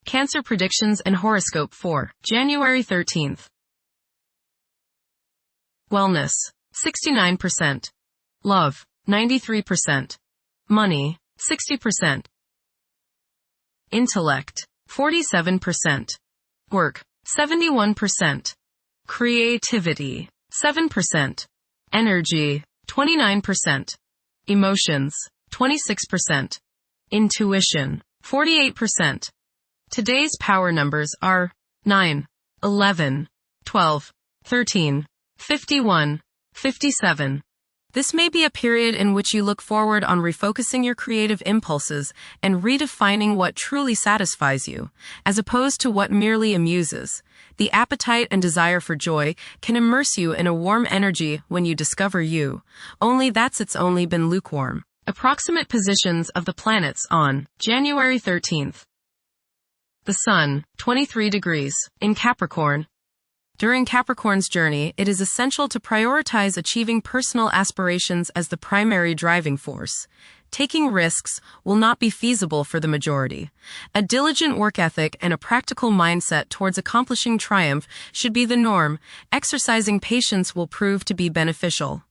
Cancer predictions and horoscope for January 13th. Wellness, 69%. Love, 93%. Money, 60%. Intellect, 47%. Work, 71%. Creativity, 7%. Energy, 29%. Emotions, 26%. Intuition, 48%. Today's power numbers are 9, 11, 12, 13, 51, 57. This may be a period in which you look forward on refocusing your creative impulses and redefining what truly satisfies you, as opposed to what merely amuses. The appetite and desire for joy can immerse you in a warm energy when you discover you. Only that's it's only been lukewarm. Approximate positions of the planets on January 13th. The Sun, 23 degrees, in Capricorn. During Capricorn's journey, it is essential to prioritize achieving personal aspirations as the primary driving force. Taking risks will not be feasible for the majority. A diligent work ethic and a practical mindset towards accomplishing triumph should be the norm. Exercising patience will prove to be beneficial.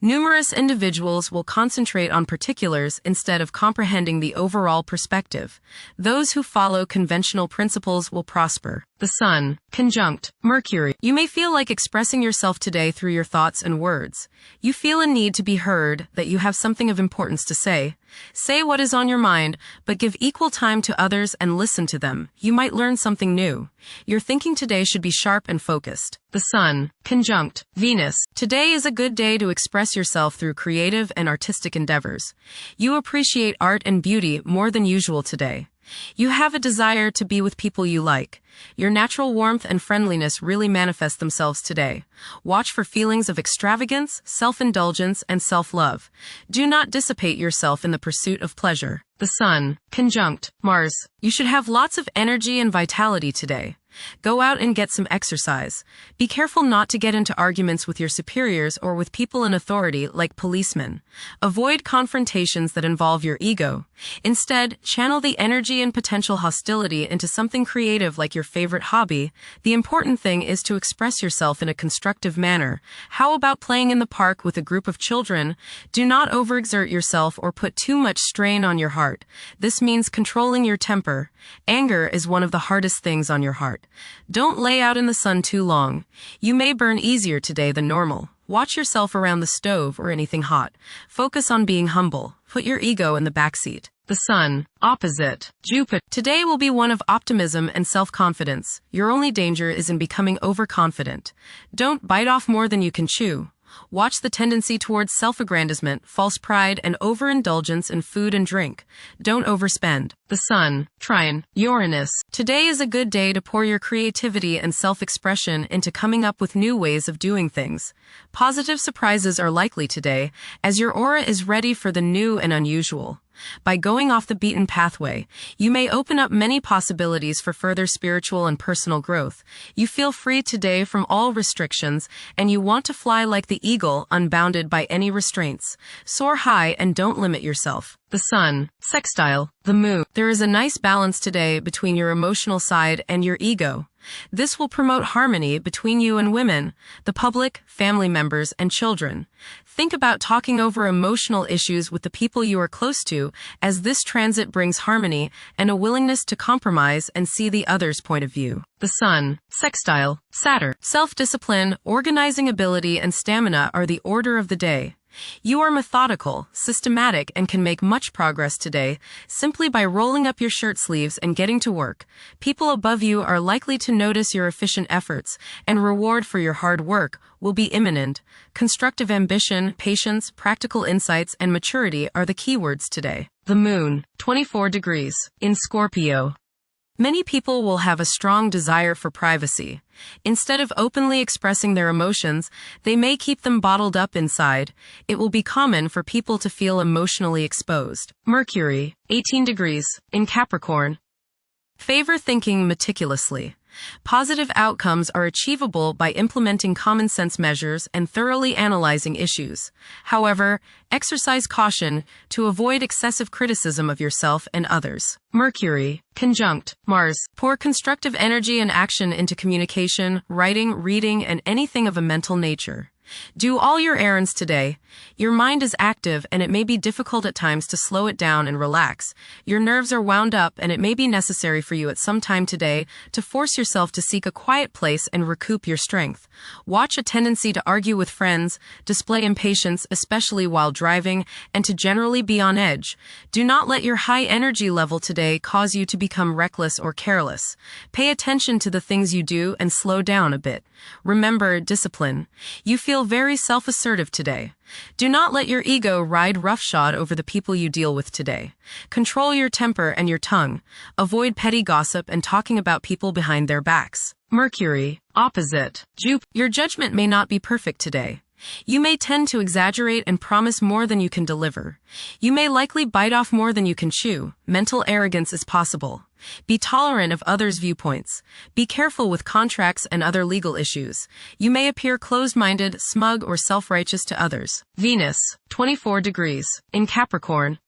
Numerous individuals will concentrate on particulars instead of comprehending the overall perspective. Those who follow conventional principles will prosper. The Sun, conjunct Mercury. You may feel like expressing yourself today through your thoughts and words. You feel a need to be heard, that you have something of importance to say. Say what is on your mind, but give equal time to others and listen to them. You might learn something new. Your thinking today should be sharp and focused. The Sun, conjunct Venus. Today is a good day to express yourself through creative and artistic endeavors. You appreciate art and beauty more than usual today. You have a desire to be with people you like. Your natural warmth and friendliness really manifest themselves today. Watch for feelings of extravagance, self-indulgence, and self-love. Do not dissipate yourself in the pursuit of pleasure. The Sun, conjunct Mars. You should have lots of energy and vitality today. Go out and get some exercise. Be careful not to get into arguments with your superiors or with people in authority like policemen. Avoid confrontations that involve your ego. Instead, channel the energy and potential hostility into something creative like your favorite hobby. The important thing is to express yourself in a constructive manner. How about playing in the park with a group of children? Do not overexert yourself or put too much strain on your heart. This means controlling your temper. Anger is one of the hardest things on your heart. Don't lay out in the sun too long. You may burn easier today than normal. Watch yourself around the stove or anything hot. Focus on being humble. Put your ego in the backseat. The Sun, opposite Jupiter. Today will be one of optimism and self-confidence. Your only danger is in becoming overconfident. Don't bite off more than you can chew. Watch the tendency towards self-aggrandizement, false pride, and overindulgence in food and drink. Don't overspend. The Sun, trine Uranus. Today is a good day to pour your creativity and self-expression into coming up with new ways of doing things. Positive surprises are likely today, as your aura is ready for the new and unusual. By going off the beaten pathway, you may open up many possibilities for further spiritual and personal growth. You feel free today from all restrictions, and you want to fly like the eagle, unbounded by any restraints. Soar high and don't limit yourself. The Sun, sextile the Moon. There is a nice balance today between your emotional side and your ego. This will promote harmony between you and women, the public, family members, and children. Think about talking over emotional issues with the people you are close to, as this transit brings harmony and a willingness to compromise and see the other's point of view. The Sun, sextile Saturn. Self-discipline, organizing ability, and stamina are the order of the day. You are methodical, systematic, and can make much progress today simply by rolling up your shirt sleeves and getting to work. People above you are likely to notice your efficient efforts, and reward for your hard work will be imminent. Constructive ambition, patience, practical insights, and maturity are the keywords today. The Moon, 24 degrees, in Scorpio. Many people will have a strong desire for privacy. Instead of openly expressing their emotions, they may keep them bottled up inside. It will be common for people to feel emotionally exposed. Mercury, 18 degrees, in Capricorn. Favor thinking meticulously. Positive outcomes are achievable by implementing common sense measures and thoroughly analyzing issues. However, exercise caution to avoid excessive criticism of yourself and others. Mercury, conjunct Mars. Pour constructive energy and action into communication, writing, reading, and anything of a mental nature. Do all your errands today. Your mind is active and it may be difficult at times to slow it down and relax. Your nerves are wound up and it may be necessary for you at some time today to force yourself to seek a quiet place and recoup your strength. Watch a tendency to argue with friends, display impatience, especially while driving, and to generally be on edge. Do not let your high energy level today cause you to become reckless or careless. Pay attention to the things you do and slow down a bit. Remember discipline. You feel very self-assertive today. Do not let your ego ride roughshod over the people you deal with today. Control your temper and your tongue. Avoid petty gossip and talking about people behind their backs. Mercury, opposite Jupiter. Your judgment may not be perfect today. You may tend to exaggerate and promise more than you can deliver. You may likely bite off more than you can chew. Mental arrogance is possible. Be tolerant of others' viewpoints. Be careful with contracts and other legal issues. You may appear closed-minded, smug, or self-righteous to others. Venus, 24 degrees, in Capricorn.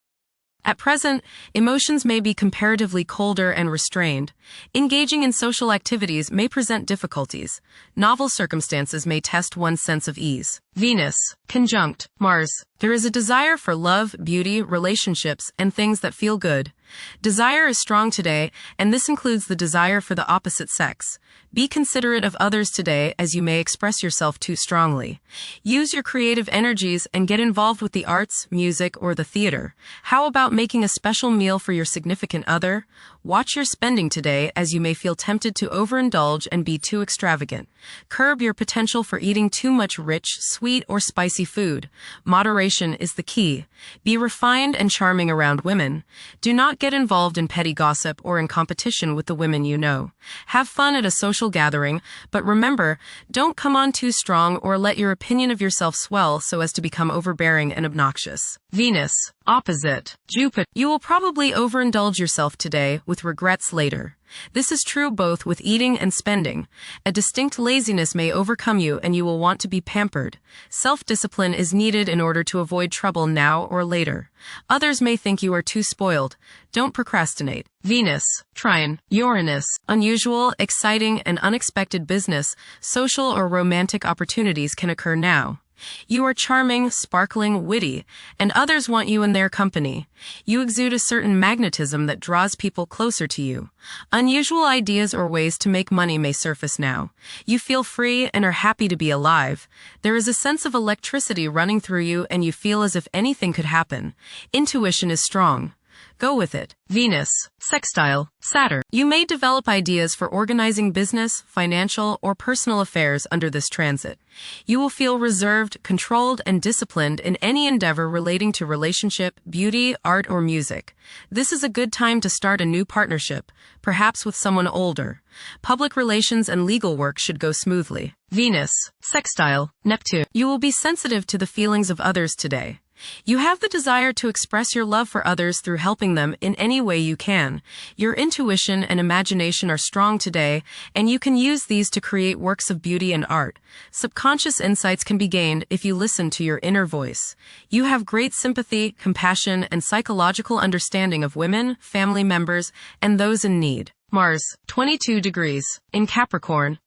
At present, emotions may be comparatively colder and restrained. Engaging in social activities may present difficulties. Novel circumstances may test one's sense of ease. Venus, conjunct Mars. There is a desire for love, beauty, relationships, and things that feel good. Desire is strong today, and this includes the desire for the opposite sex. Be considerate of others today as you may express yourself too strongly. Use your creative energies and get involved with the arts, music, or the theater. How about making a special meal for your significant other? Watch your spending today as you may feel tempted to overindulge and be too extravagant. Curb your potential for eating too much rich, sweet, or spicy food. Moderation is the key. Be refined and charming around women. Do not get involved in petty gossip or in competition with the women you know. Have fun at a social gathering, but remember, don't come on too strong or let your opinion of yourself swell so as to become overbearing and obnoxious. Venus, opposite Jupiter. You will probably overindulge yourself today with regrets later. This is true both with eating and spending. A distinct laziness may overcome you and you will want to be pampered. Self-discipline is needed in order to avoid trouble now or later. Others may think you are too spoiled. Don't procrastinate. Venus, trine Uranus. Unusual, exciting, and unexpected business, social or romantic opportunities can occur now. You are charming, sparkling, witty, and others want you in their company. You exude a certain magnetism that draws people closer to you. Unusual ideas or ways to make money may surface now. You feel free and are happy to be alive. There is a sense of electricity running through you and you feel as if anything could happen. Intuition is strong. Go with it. Venus, sextile Saturn. You may develop ideas for organizing business, financial, or personal affairs under this transit. You will feel reserved, controlled, and disciplined in any endeavor relating to relationship, beauty, art, or music. This is a good time to start a new partnership, perhaps with someone older. Public relations and legal work should go smoothly. Venus, sextile Neptune. You will be sensitive to the feelings of others today. You have the desire to express your love for others through helping them in any way you can. Your intuition and imagination are strong today, and you can use these to create works of beauty and art. Subconscious insights can be gained if you listen to your inner voice. You have great sympathy, compassion, and psychological understanding of women, family members, and those in need. Mars, 22 degrees, in Capricorn.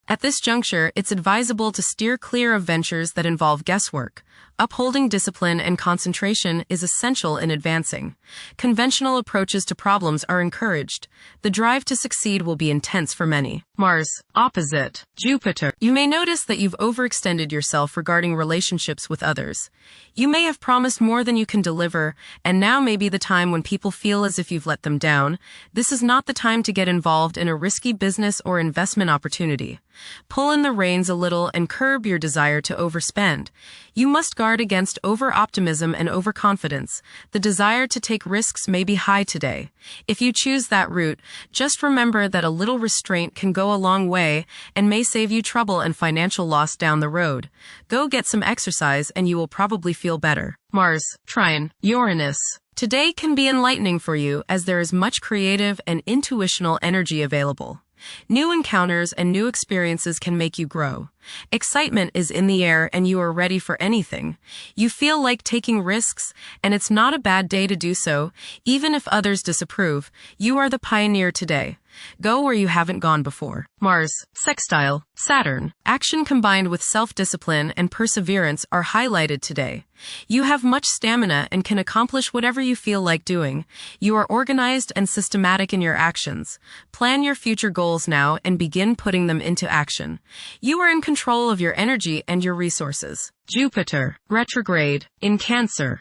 At this juncture, it's advisable to steer clear of ventures that involve guesswork. Upholding discipline and concentration is essential in advancing. Conventional approaches to problems are encouraged. The drive to succeed will be intense for many. Mars, opposite Jupiter. You may notice that you've overextended yourself regarding relationships with others. You may have promised more than you can deliver, and now may be the time when people feel as if you've let them down. This is not the time to get involved in a risky business or investment opportunity. Pull in the reins a little and curb your desire to overspend. You must guard against over-optimism and overconfidence. The desire to take risks may be high today. If you choose that route, just remember that a little restraint can go a long way and may save you trouble and financial loss down the road. Go get some exercise and you will probably feel better. Mars, trine Uranus. Today can be enlightening for you as there is much creative and intuitional energy available. New encounters and new experiences can make you grow. Excitement is in the air and you are ready for anything. You feel like taking risks, and it's not a bad day to do so, even if others disapprove. You are the pioneer today. Go where you haven't gone before. Mars, sextile, Saturn. Action combined with self-discipline and perseverance are highlighted today. You have much stamina and can accomplish whatever you feel like doing. You are organized and systematic in your actions. Plan your future goals now and begin putting them into action. You are in control of your energy and your resources. Jupiter, retrograde, in Cancer.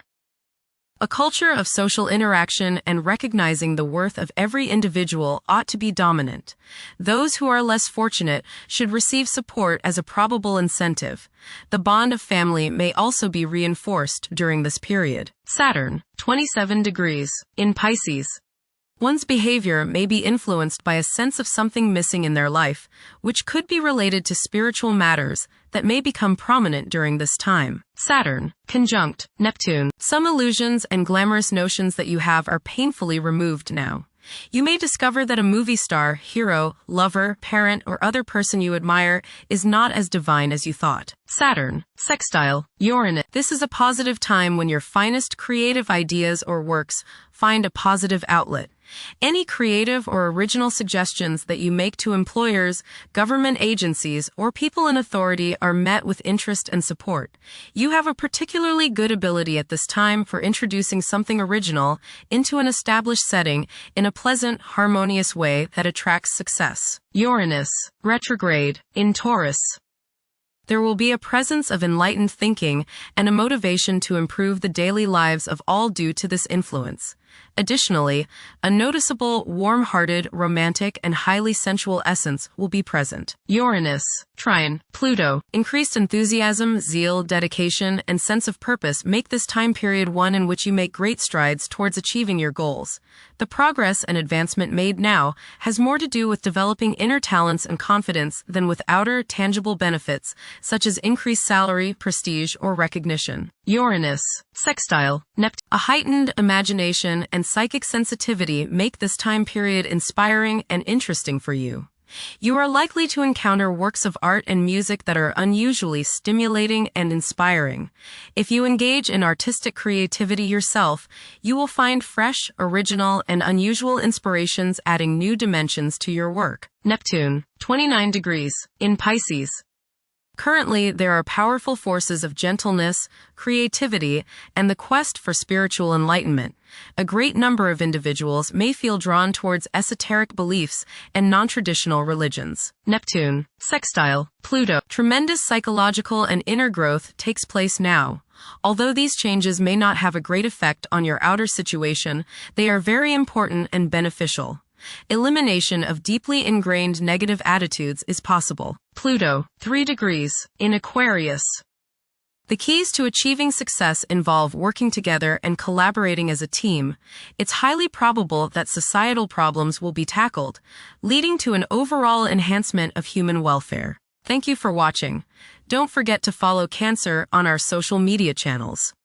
A culture of social interaction and recognizing the worth of every individual ought to be dominant. Those who are less fortunate should receive support as a probable incentive. The bond of family may also be reinforced during this period. Saturn, 27 degrees, in Pisces. One's behavior may be influenced by a sense of something missing in their life, which could be related to spiritual matters that may become prominent during this time. Saturn, conjunct Neptune. Some illusions and glamorous notions that you have are painfully removed now. You may discover that a movie star, hero, lover, parent, or other person you admire is not as divine as you thought. Saturn, sextile, Uranus. This is a positive time when your finest creative ideas or works find a positive outlet. Any creative or original suggestions that you make to employers, government agencies, or people in authority are met with interest and support. You have a particularly good ability at this time for introducing something original into an established setting in a pleasant, harmonious way that attracts success. Uranus, retrograde, in Taurus. There will be a presence of enlightened thinking and a motivation to improve the daily lives of all due to this influence. Additionally, a noticeable, warm-hearted, romantic, and highly sensual essence will be present. Uranus, trine, Pluto. Increased enthusiasm, zeal, dedication, and sense of purpose make this time period one in which you make great strides towards achieving your goals. The progress and advancement made now has more to do with developing inner talents and confidence than with outer, tangible benefits, such as increased salary, prestige, or recognition. Uranus, sextile, Neptune. A heightened imagination and psychic sensitivity make this time period inspiring and interesting for you. You are likely to encounter works of art and music that are unusually stimulating and inspiring. If you engage in artistic creativity yourself, you will find fresh, original, and unusual inspirations adding new dimensions to your work. Neptune, 29 degrees, in Pisces. Currently, there are powerful forces of gentleness, creativity, and the quest for spiritual enlightenment. A great number of individuals may feel drawn towards esoteric beliefs and non-traditional religions. Neptune, sextile, Pluto. Tremendous psychological and inner growth takes place now. Although these changes may not have a great effect on your outer situation, they are very important and beneficial. Elimination of deeply ingrained negative attitudes is possible. Pluto, 3 degrees, in Aquarius. The keys to achieving success involve working together and collaborating as a team. It's highly probable that societal problems will be tackled, leading to an overall enhancement of human welfare. Thank you for watching. Don't forget to follow Cancer on our social media channels.